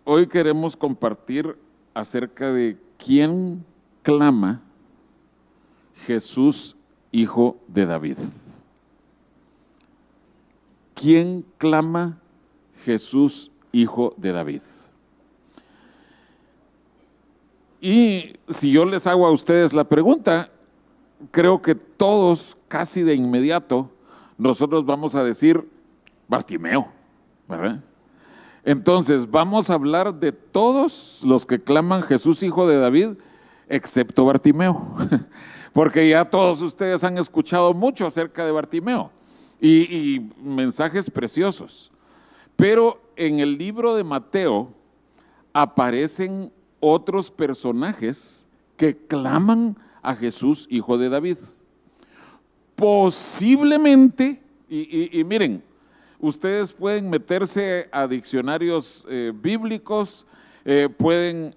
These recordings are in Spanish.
Hoy queremos compartir acerca de quién clama Jesús, hijo de David. ¿Quién clama Jesús, hijo de David? Y si yo les hago a ustedes la pregunta, creo que todos casi de inmediato nosotros vamos a decir Bartimeo, ¿verdad? Entonces vamos a hablar de todos los que claman Jesús, hijo de David, excepto Bartimeo, porque ya todos ustedes han escuchado mucho acerca de Bartimeo y mensajes preciosos. Pero en el libro de Mateo aparecen otros personajes que claman a Jesús, hijo de David. Posiblemente, y miren, ustedes pueden meterse a diccionarios bíblicos, pueden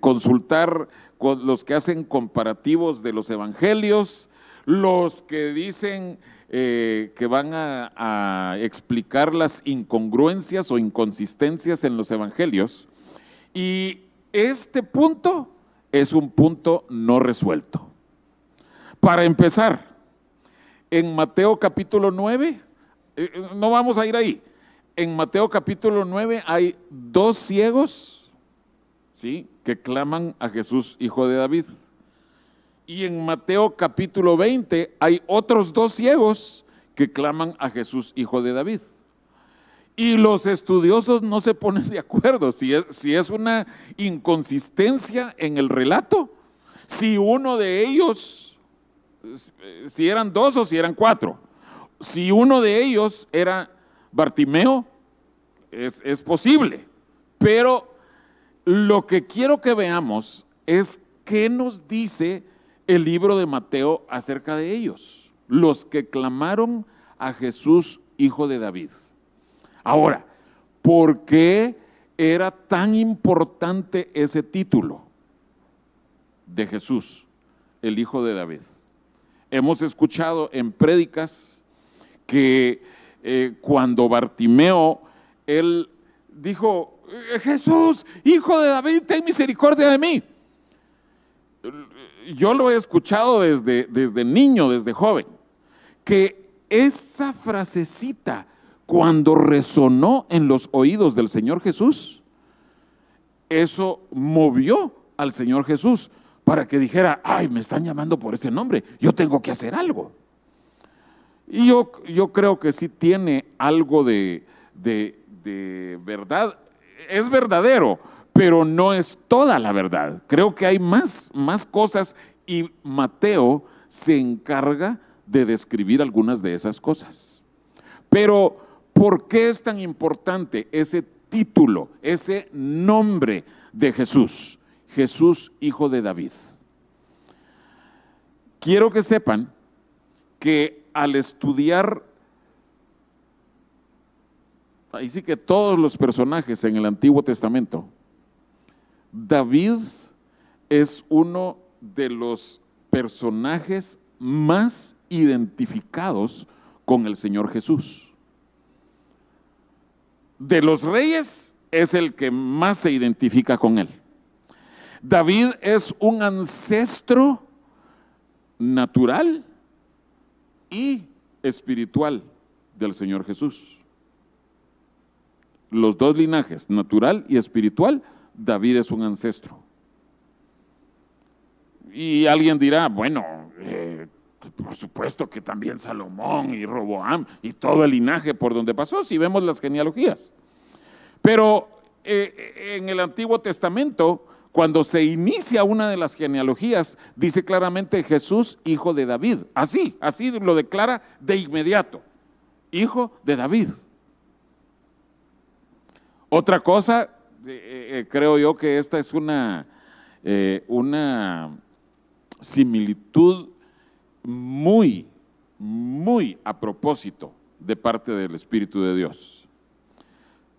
consultar con los que hacen comparativos de los evangelios, los que dicen que van a explicar las incongruencias o inconsistencias en los evangelios. Y este punto es un punto no resuelto. Para empezar, en Mateo capítulo 9, no vamos a ir ahí. En Mateo capítulo 9 hay dos ciegos, ¿sí?, que claman a Jesús, hijo de David. Y en Mateo capítulo 20 hay otros dos ciegos que claman a Jesús, hijo de David. Y los estudiosos no se ponen de acuerdo si es una inconsistencia en el relato, si uno de ellos, si eran dos o si eran cuatro. Si uno de ellos era Bartimeo, es posible, pero lo que quiero que veamos es qué nos dice el libro de Mateo acerca de ellos, los que clamaron a Jesús, hijo de David. Ahora, ¿por qué era tan importante ese título de Jesús, el hijo de David? Hemos escuchado en prédicas que cuando Bartimeo, él dijo, Jesús, hijo de David, ten misericordia de mí. Yo lo he escuchado desde niño, desde joven, que esa frasecita, cuando resonó en los oídos del Señor Jesús, eso movió al Señor Jesús para que dijera, ay, me están llamando por ese nombre, yo tengo que hacer algo. Y yo creo que sí tiene algo de verdad, es verdadero, pero no es toda la verdad. Creo que hay más cosas y Mateo se encarga de describir algunas de esas cosas. Pero, ¿por qué es tan importante ese título, ese nombre de Jesús? Jesús, hijo de David. Quiero que sepan que al estudiar, ahí sí que todos los personajes en el Antiguo Testamento, David es uno de los personajes más identificados con el Señor Jesús. De los reyes es el que más se identifica con él. David es un ancestro natural y espiritual del Señor Jesús. Los dos linajes, natural y espiritual, David es un ancestro. Y alguien dirá, bueno, por supuesto que también Salomón y Roboam y todo el linaje por donde pasó, si vemos las genealogías. Pero en el Antiguo Testamento, cuando se inicia una de las genealogías, dice claramente Jesús, hijo de David. Así lo declara de inmediato, hijo de David. Otra cosa, creo yo que esta es una similitud muy a propósito de parte del Espíritu de Dios.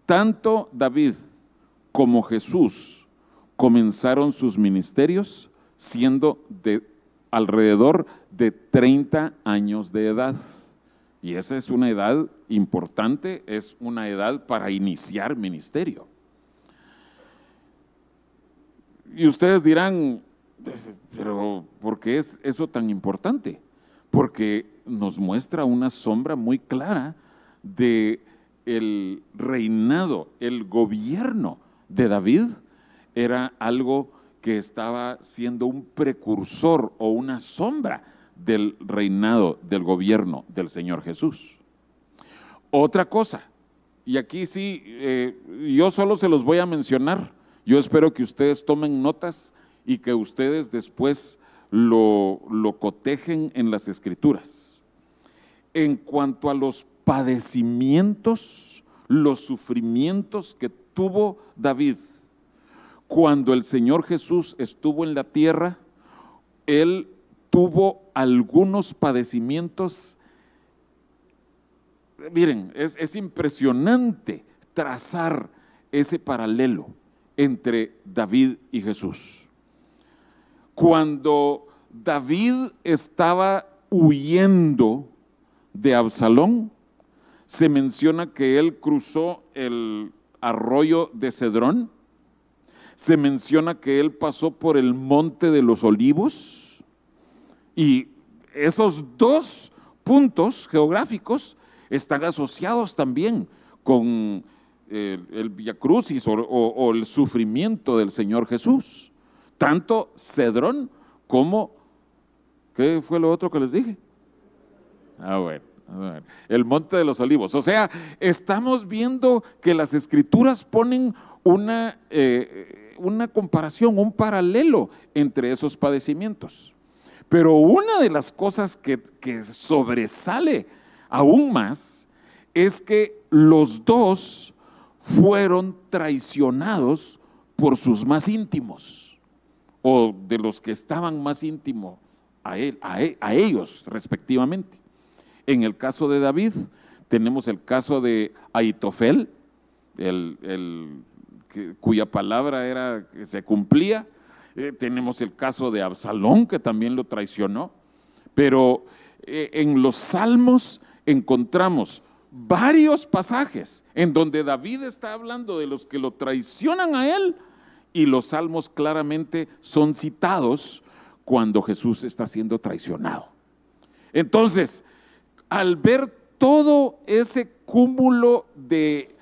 Tanto David como Jesús comenzaron sus ministerios siendo de alrededor de 30 años de edad. Y esa es una edad importante, es una edad para iniciar ministerio. Y ustedes dirán, pero ¿por qué es eso tan importante? Porque nos muestra una sombra muy clara de el reinado, el gobierno de David era algo que estaba siendo un precursor o una sombra del reinado, del gobierno del Señor Jesús. Otra cosa, y aquí sí, yo solo se los voy a mencionar, yo espero que ustedes tomen notas y que ustedes después lo cotejen en las Escrituras. En cuanto a los padecimientos, los sufrimientos que tuvo David, cuando el Señor Jesús estuvo en la tierra, Él tuvo algunos padecimientos. Miren, es impresionante trazar ese paralelo entre David y Jesús. Cuando David estaba huyendo de Absalón, se menciona que él cruzó el arroyo de Cedrón, se menciona que él pasó por el monte de los olivos, y esos dos puntos geográficos están asociados también con el Via Crucis o el sufrimiento del Señor Jesús. Tanto Cedrón como, ¿qué fue lo otro que les dije? Bueno, el monte de los olivos. O sea, estamos viendo que las Escrituras ponen una comparación, un paralelo entre esos padecimientos. Pero una de las cosas que sobresale aún más es que los dos fueron traicionados por sus más íntimos, o de los que estaban más íntimos a ellos respectivamente. En el caso de David tenemos el caso de Ahitofel, cuya palabra se cumplía. Tenemos el caso de Absalón, que también lo traicionó, pero en los Salmos encontramos varios pasajes en donde David está hablando de los que lo traicionan a él, y los Salmos claramente son citados cuando Jesús está siendo traicionado. Entonces, al ver todo ese cúmulo de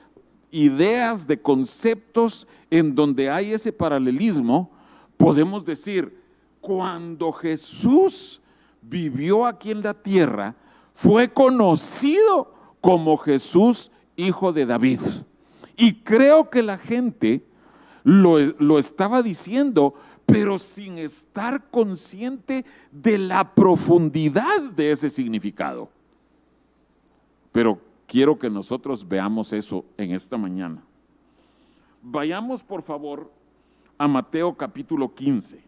ideas, de conceptos en donde hay ese paralelismo, podemos decir, cuando Jesús vivió aquí en la tierra, fue conocido como Jesús, hijo de David. Y creo que la gente lo estaba diciendo, pero sin estar consciente de la profundidad de ese significado. Pero quiero que nosotros veamos eso en esta mañana. Vayamos, por favor, a Mateo capítulo 15.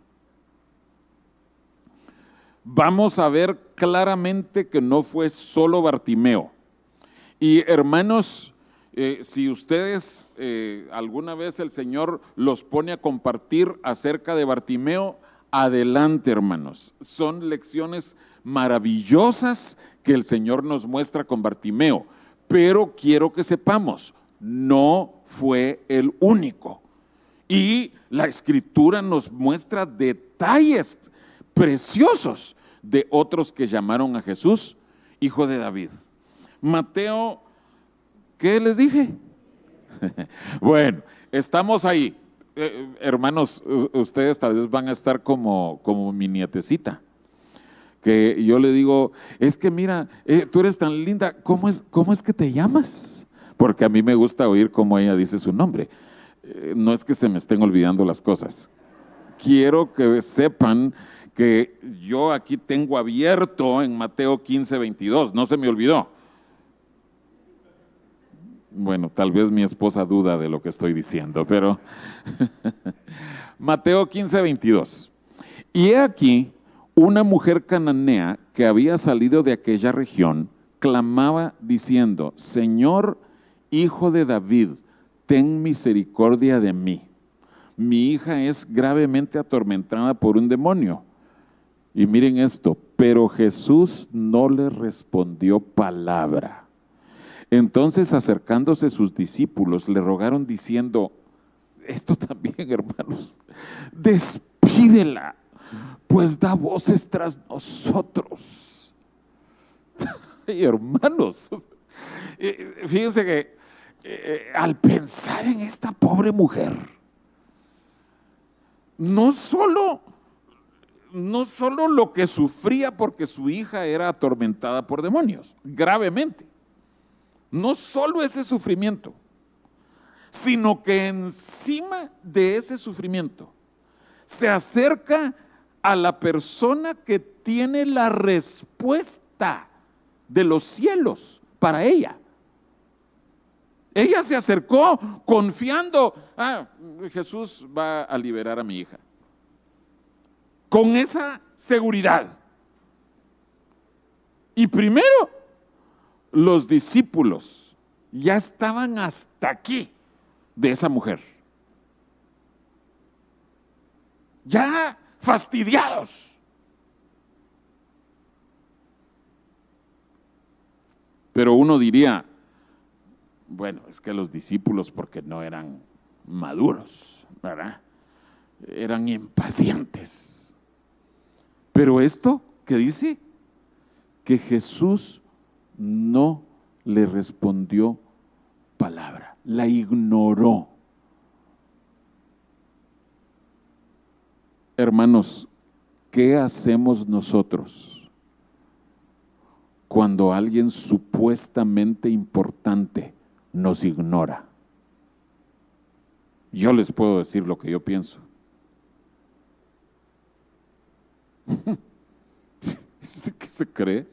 Vamos a ver claramente que no fue solo Bartimeo. Y hermanos, si ustedes alguna vez el Señor los pone a compartir acerca de Bartimeo, adelante, hermanos. Son lecciones maravillosas que el Señor nos muestra con Bartimeo, pero quiero que sepamos, no fue el único. Y la Escritura nos muestra detalles preciosos de otros que llamaron a Jesús hijo de David. Mateo, ¿qué les dije? Bueno, estamos ahí. Hermanos, ustedes tal vez van a estar como mi nietecita, que yo le digo, es que mira, tú eres tan linda, ¿cómo es que te llamas? Porque a mí me gusta oír cómo ella dice su nombre. No es que se me estén olvidando las cosas. Quiero que sepan que yo aquí tengo abierto en Mateo 15, 22, no se me olvidó. Bueno, tal vez mi esposa duda de lo que estoy diciendo, pero Mateo 15, 22. Y he aquí, una mujer cananea que había salido de aquella región, clamaba diciendo, Señor, hijo de David, ten misericordia de mí. Mi hija es gravemente atormentada por un demonio. Y miren esto, pero Jesús no le respondió palabra. Entonces, acercándose sus discípulos, le rogaron diciendo, esto también, hermanos, despídela, pues da voces tras nosotros. Ay, hermanos, fíjense que al pensar en esta pobre mujer, no solo lo que sufría porque su hija era atormentada por demonios, gravemente, no solo ese sufrimiento, sino que encima de ese sufrimiento se acerca a la persona que tiene la respuesta de los cielos para ella. Ella se acercó confiando, Jesús va a liberar a mi hija. Con esa seguridad. Y primero, los discípulos ya estaban hasta aquí de esa mujer. Ya fastidiados. Pero uno diría, bueno, es que los discípulos porque no eran maduros, ¿verdad? Eran impacientes. Pero esto que dice, que Jesús no le respondió palabra, la ignoró. Hermanos, ¿qué hacemos nosotros cuando alguien supuestamente importante nos ignora? Yo les puedo decir lo que yo pienso. ¿Qué se cree?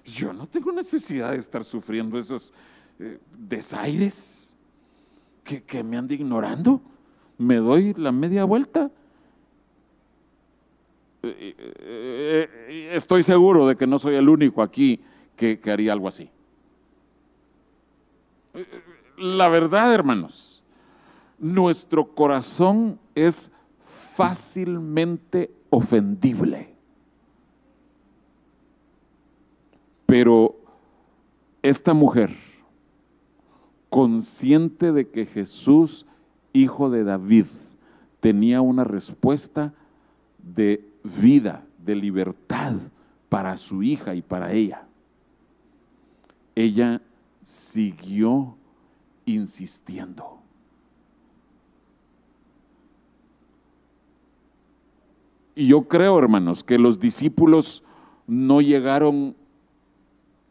Yo no tengo necesidad de estar sufriendo esos desaires que me ande ignorando. Me doy la media vuelta. Estoy seguro de que no soy el único aquí que haría algo así. La verdad, hermanos, nuestro corazón es fácilmente ofendible. Pero esta mujer, consciente de que Jesús, hijo de David, tenía una respuesta de vida, de libertad para su hija y para ella, ella siguió insistiendo. Y yo creo, hermanos, que los discípulos no llegaron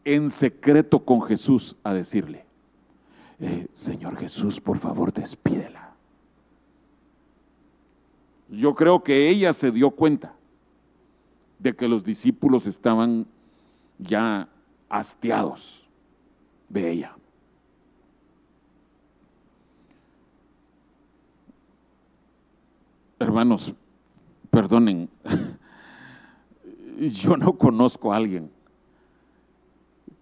en secreto con Jesús a decirle, Señor Jesús, por favor, despídela. Yo creo que ella se dio cuenta de que los discípulos estaban ya hastiados de ella. Hermanos, perdonen, yo no conozco a alguien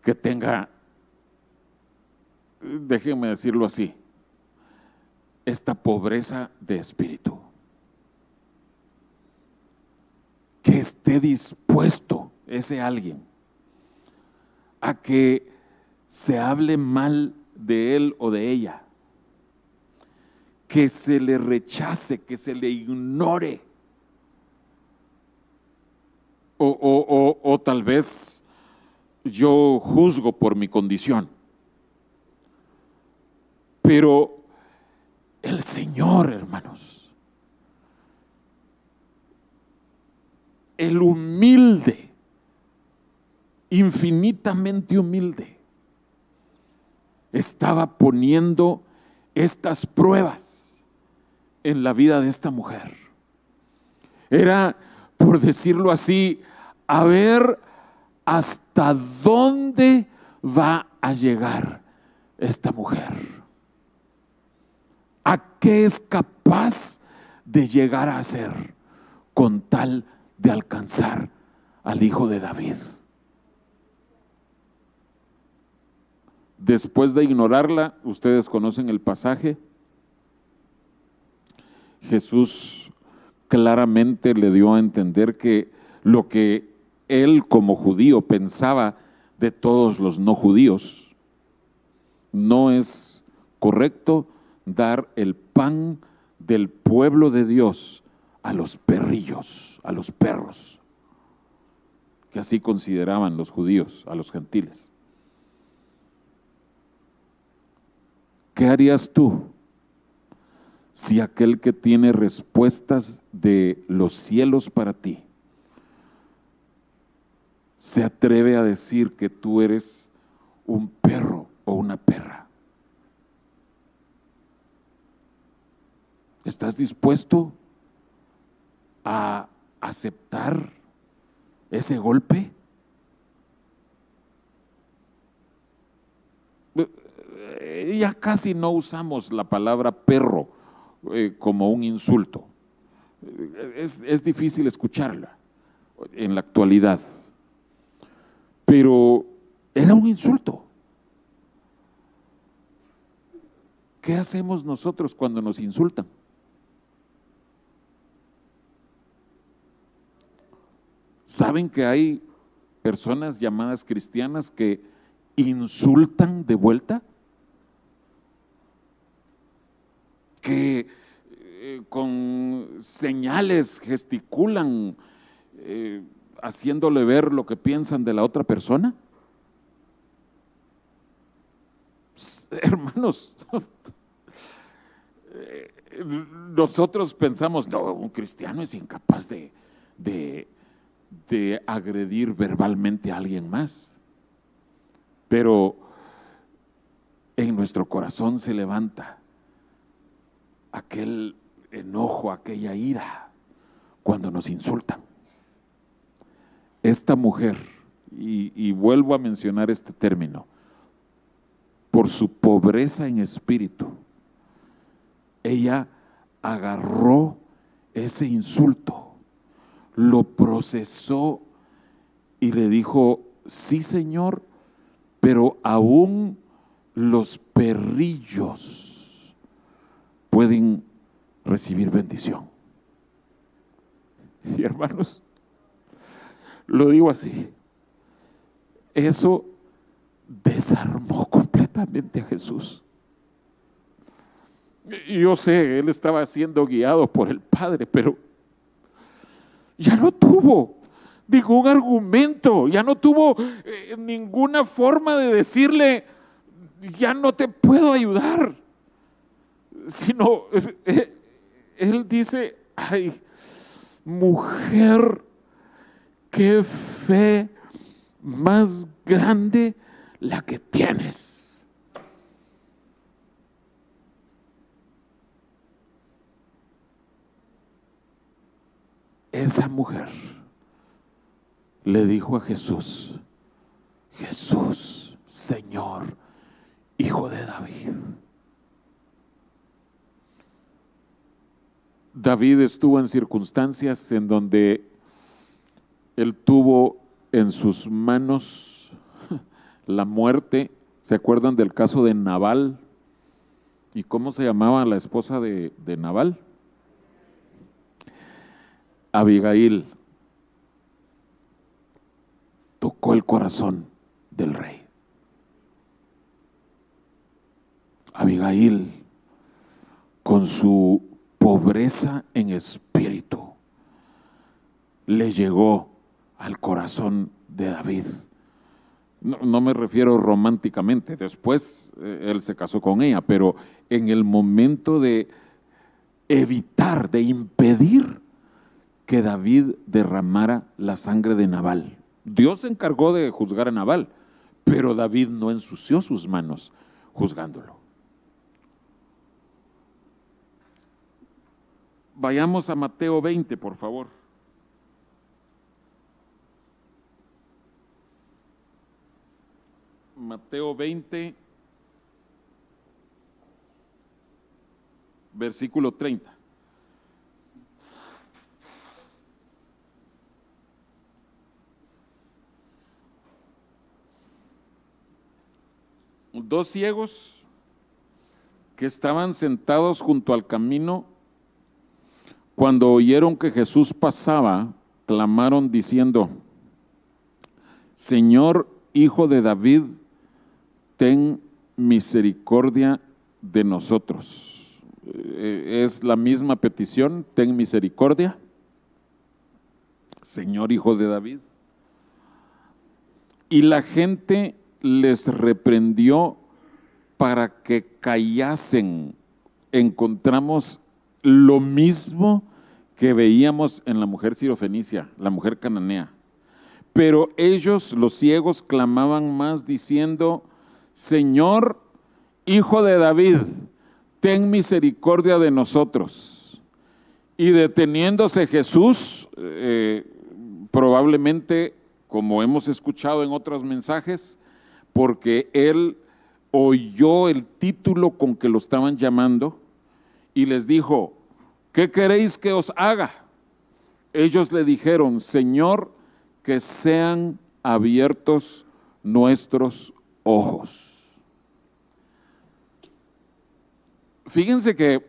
que tenga, déjenme decirlo así, esta pobreza de espíritu, que esté dispuesto ese alguien a que se hable mal de él o de ella, que se le rechace, que se le ignore, o tal vez yo juzgo por mi condición, pero el Señor, hermanos, el humilde, infinitamente humilde, estaba poniendo estas pruebas en la vida de esta mujer. Era, por decirlo así, a ver hasta dónde va a llegar esta mujer. ¿A qué es capaz de llegar a ser con tal de alcanzar al hijo de David? Después de ignorarla, ustedes conocen el pasaje, Jesús claramente le dio a entender que lo que él como judío pensaba de todos los no judíos no es correcto dar el pan del pueblo de Dios a los perrillos, a los perros, que así consideraban los judíos a los gentiles. ¿Qué harías tú si aquel que tiene respuestas de los cielos para ti se atreve a decir que tú eres un perro o una perra? ¿Estás dispuesto a aceptar ese golpe? Ya casi no usamos la palabra perro como un insulto. Es difícil escucharla en la actualidad, pero era un insulto. ¿Qué hacemos nosotros cuando nos insultan? ¿Saben que hay personas llamadas cristianas que insultan de vuelta? Que con señales gesticulan, haciéndole ver lo que piensan de la otra persona. Hermanos, nosotros pensamos, no, un cristiano es incapaz de agredir verbalmente a alguien más, pero en nuestro corazón se levanta aquel enojo, aquella ira cuando nos insultan. Esta mujer, y vuelvo a mencionar este término, por su pobreza en espíritu, ella agarró ese insulto, lo procesó y le dijo: sí, Señor, pero aún los perrillos pueden recibir bendición. Sí, hermanos, lo digo así, eso desarmó completamente a Jesús. Yo sé, él estaba siendo guiado por el Padre, pero ya no tuvo ningún argumento, ya no tuvo ninguna forma de decirle: ya no te puedo ayudar, sino él dice: ay, mujer, qué fe más grande la que tienes. Esa mujer le dijo a Jesús: Jesús, Señor, Hijo de David. David estuvo en circunstancias en donde él tuvo en sus manos la muerte. ¿Se acuerdan del caso de Nabal? ¿Y cómo se llamaba la esposa de Nabal? Abigail. Tocó el corazón del rey. Abigail, con su pobreza en espíritu, le llegó al corazón de David. No me refiero románticamente, después él se casó con ella, pero en el momento de evitar, de impedir que David derramara la sangre de Nabal. Dios se encargó de juzgar a Nabal, pero David no ensució sus manos juzgándolo. Vayamos a Mateo 20, por favor. Mateo 20, versículo 30. Dos ciegos que estaban sentados junto al camino, cuando oyeron que Jesús pasaba, clamaron diciendo: Señor, Hijo de David, ten misericordia de nosotros. Es la misma petición: ten misericordia, Señor Hijo de David. Y la gente les reprendió para que callasen. Encontramos lo mismo que veíamos en la mujer sirofenicia, la mujer cananea. Pero ellos, los ciegos, clamaban más diciendo: Señor, Hijo de David, ten misericordia de nosotros. Y deteniéndose Jesús, probablemente, como hemos escuchado en otros mensajes, porque él oyó el título con que lo estaban llamando y les dijo: ¿qué queréis que os haga? Ellos le dijeron: Señor, que sean abiertos nuestros ojos. Fíjense que,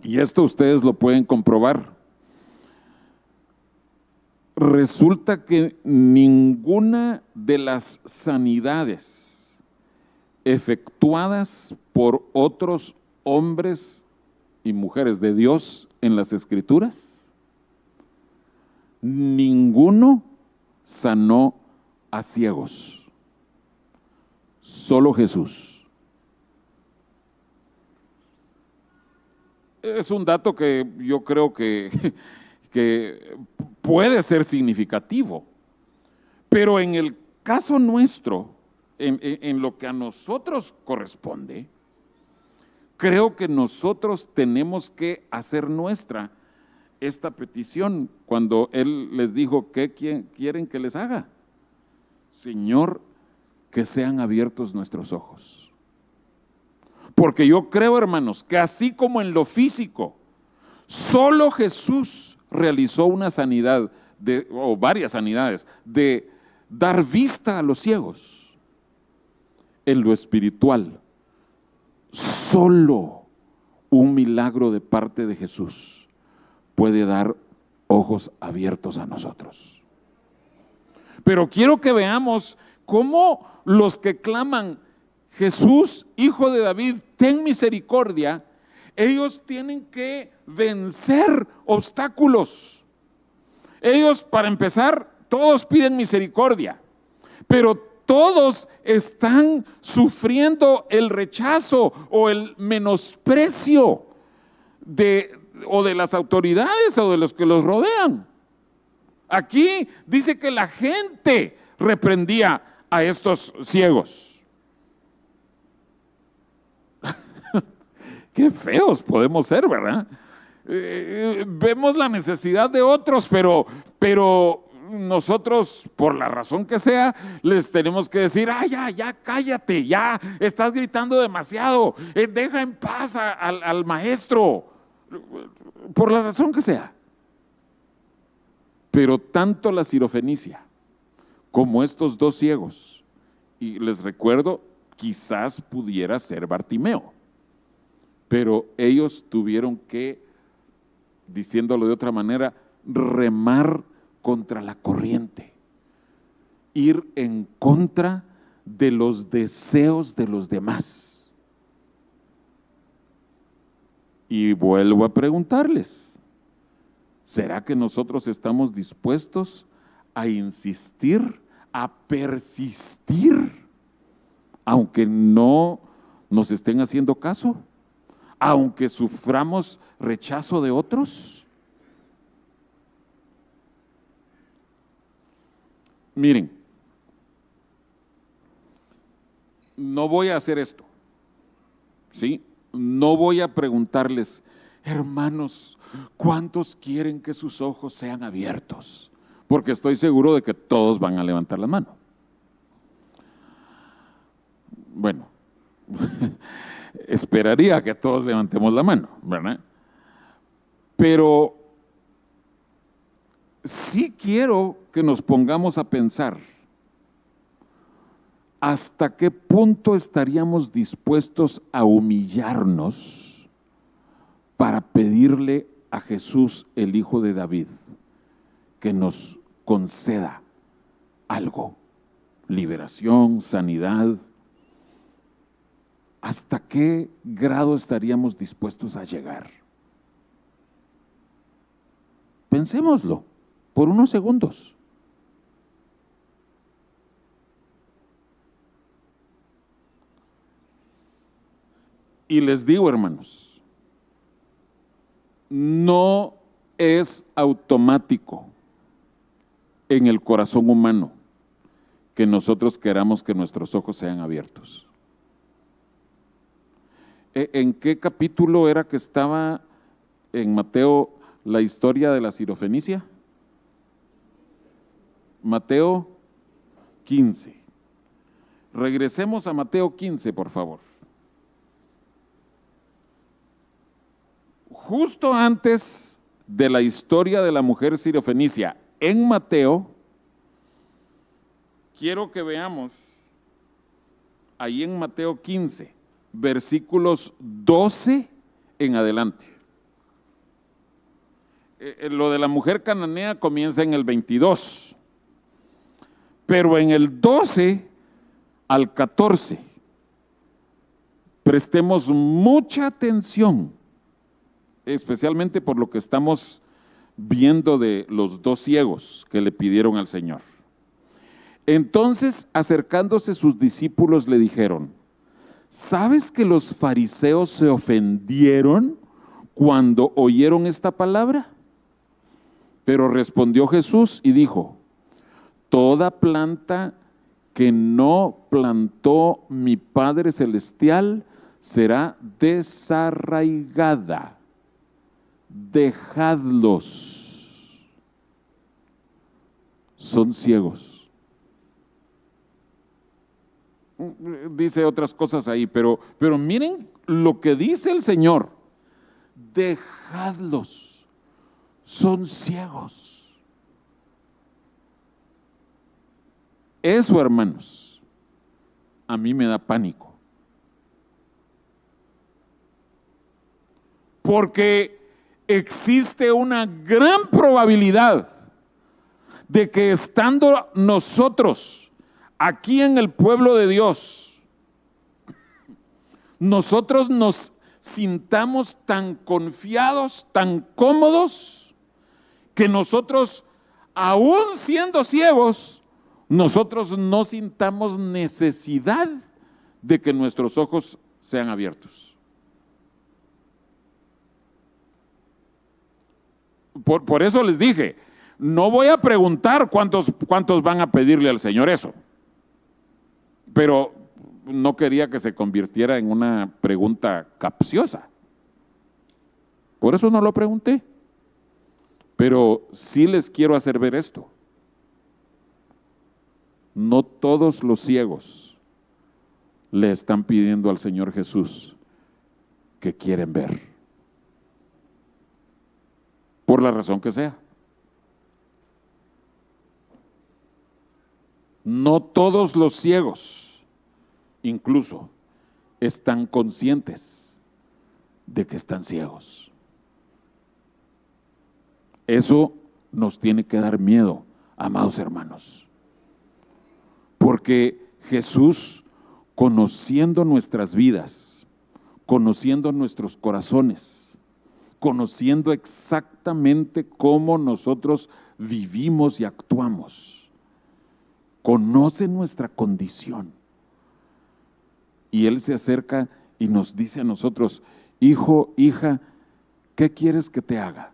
y esto ustedes lo pueden comprobar, resulta que ninguna de las sanidades efectuadas por otros hombres y mujeres de Dios en las Escrituras, ninguno sanó a ciegos, solo Jesús. Es un dato que yo creo que puede ser significativo, pero en el caso nuestro, en lo que a nosotros corresponde, creo que nosotros tenemos que hacer nuestra esta petición cuando Él les dijo: ¿qué quieren que les haga? Señor, que sean abiertos nuestros ojos. Porque yo creo, hermanos, que así como en lo físico, solo Jesús realizó una sanidad, o varias sanidades, de dar vista a los ciegos. En lo espiritual, solo un milagro de parte de Jesús puede dar ojos abiertos a nosotros. Pero quiero que veamos cómo los que claman: Jesús, Hijo de David, ten misericordia, ellos tienen que vencer obstáculos. Ellos, para empezar, todos piden misericordia, pero todos están sufriendo el rechazo o el menosprecio de las autoridades o de los que los rodean. Aquí dice que la gente reprendía a estos ciegos. Qué feos podemos ser, ¿verdad? Vemos la necesidad de otros, pero nosotros, por la razón que sea, les tenemos que decir: ya, cállate, ya estás gritando demasiado, deja en paz al maestro, por la razón que sea. Pero tanto la sirofenicia como estos dos ciegos, y les recuerdo, quizás pudiera ser Bartimeo, pero ellos tuvieron que, diciéndolo de otra manera, remar contra la corriente, ir en contra de los deseos de los demás. Y vuelvo a preguntarles: ¿será que nosotros estamos dispuestos a insistir, a persistir, aunque no nos estén haciendo caso? Aunque suframos rechazo de otros. Miren, no voy a hacer esto, ¿sí? No voy a preguntarles: hermanos, ¿cuántos quieren que sus ojos sean abiertos? Porque estoy seguro de que todos van a levantar la mano. Bueno, esperaría que todos levantemos la mano, ¿verdad? Pero sí quiero que nos pongamos a pensar hasta qué punto estaríamos dispuestos a humillarnos para pedirle a Jesús, el Hijo de David, que nos conceda algo: liberación, sanidad. ¿hasta qué grado estaríamos dispuestos a llegar? Pensémoslo por unos segundos. Y les digo, hermanos, no es automático en el corazón humano que nosotros queramos que nuestros ojos sean abiertos. ¿En qué capítulo era que estaba en Mateo la historia de la Sirofenicia? Mateo 15. Regresemos a Mateo 15, por favor. Justo antes de la historia de la mujer sirofenicia en Mateo, quiero que veamos ahí en Mateo 15, versículos 12 en adelante. Lo de la mujer cananea comienza en el 22, pero en el 12 al 14, prestemos mucha atención, especialmente por lo que estamos viendo de los dos ciegos que le pidieron al Señor. Entonces, acercándose sus discípulos, le dijeron: ¿sabes que los fariseos se ofendieron cuando oyeron esta palabra? Pero respondió Jesús y dijo: toda planta que no plantó mi Padre Celestial será desarraigada. Dejadlos. Son ciegos. Dice otras cosas ahí, pero miren lo que dice el Señor. Dejadlos. Son ciegos. Eso, hermanos, a mí me da pánico. Porque existe una gran probabilidad de que estando nosotros aquí en el pueblo de Dios, nosotros nos sintamos tan confiados, tan cómodos, que nosotros, aún siendo ciegos, nosotros no sintamos necesidad de que nuestros ojos sean abiertos. Por eso les dije, no voy a preguntar cuántos van a pedirle al Señor eso, pero no quería que se convirtiera en una pregunta capciosa. Por eso no lo pregunté, pero sí les quiero hacer ver esto. No todos los ciegos le están pidiendo al Señor Jesús que quieren ver, por la razón que sea. No todos los ciegos, incluso, están conscientes de que están ciegos. Eso nos tiene que dar miedo, amados hermanos, porque Jesús, conociendo nuestras vidas, conociendo nuestros corazones, conociendo exactamente cómo nosotros vivimos y actuamos, conoce nuestra condición. Y Él se acerca y nos dice a nosotros: hijo, hija, ¿qué quieres que te haga?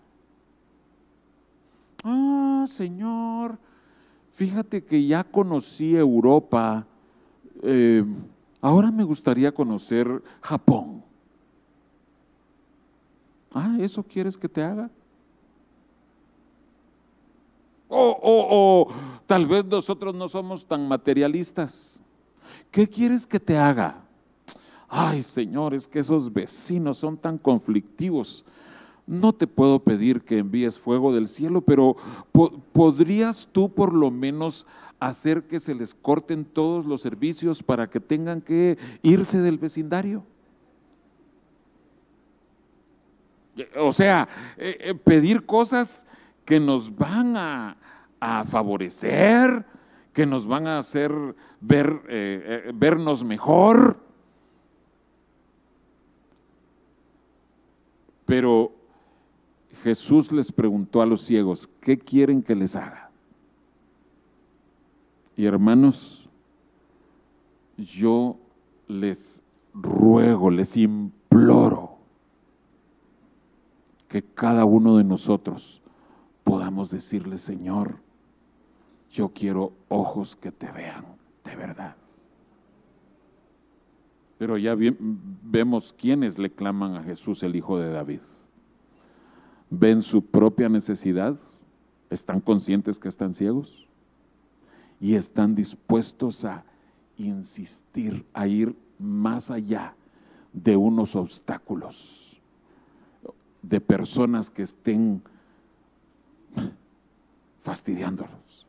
Ah, Señor, fíjate que ya conocí Europa, ahora me gustaría conocer Japón. Ah, ¿eso quieres que te haga? O tal vez nosotros no somos tan materialistas. ¿Qué quieres que te haga? Ay, Señor, es que esos vecinos son tan conflictivos. No te puedo pedir que envíes fuego del cielo, pero ¿podrías tú por lo menos hacer que se les corten todos los servicios para que tengan que irse del vecindario? O sea, pedir cosas que nos van a favorecer, que nos van a hacer vernos mejor. Pero Jesús les preguntó a los ciegos, ¿qué quieren que les haga? Y hermanos, yo les ruego, les imploro que cada uno de nosotros podamos decirle, Señor, yo quiero ojos que te vean de verdad. Pero ya vemos quiénes le claman a Jesús, el Hijo de David. Ven su propia necesidad, están conscientes que están ciegos y están dispuestos a insistir, a ir más allá de unos obstáculos, de personas que estén fastidiándolos.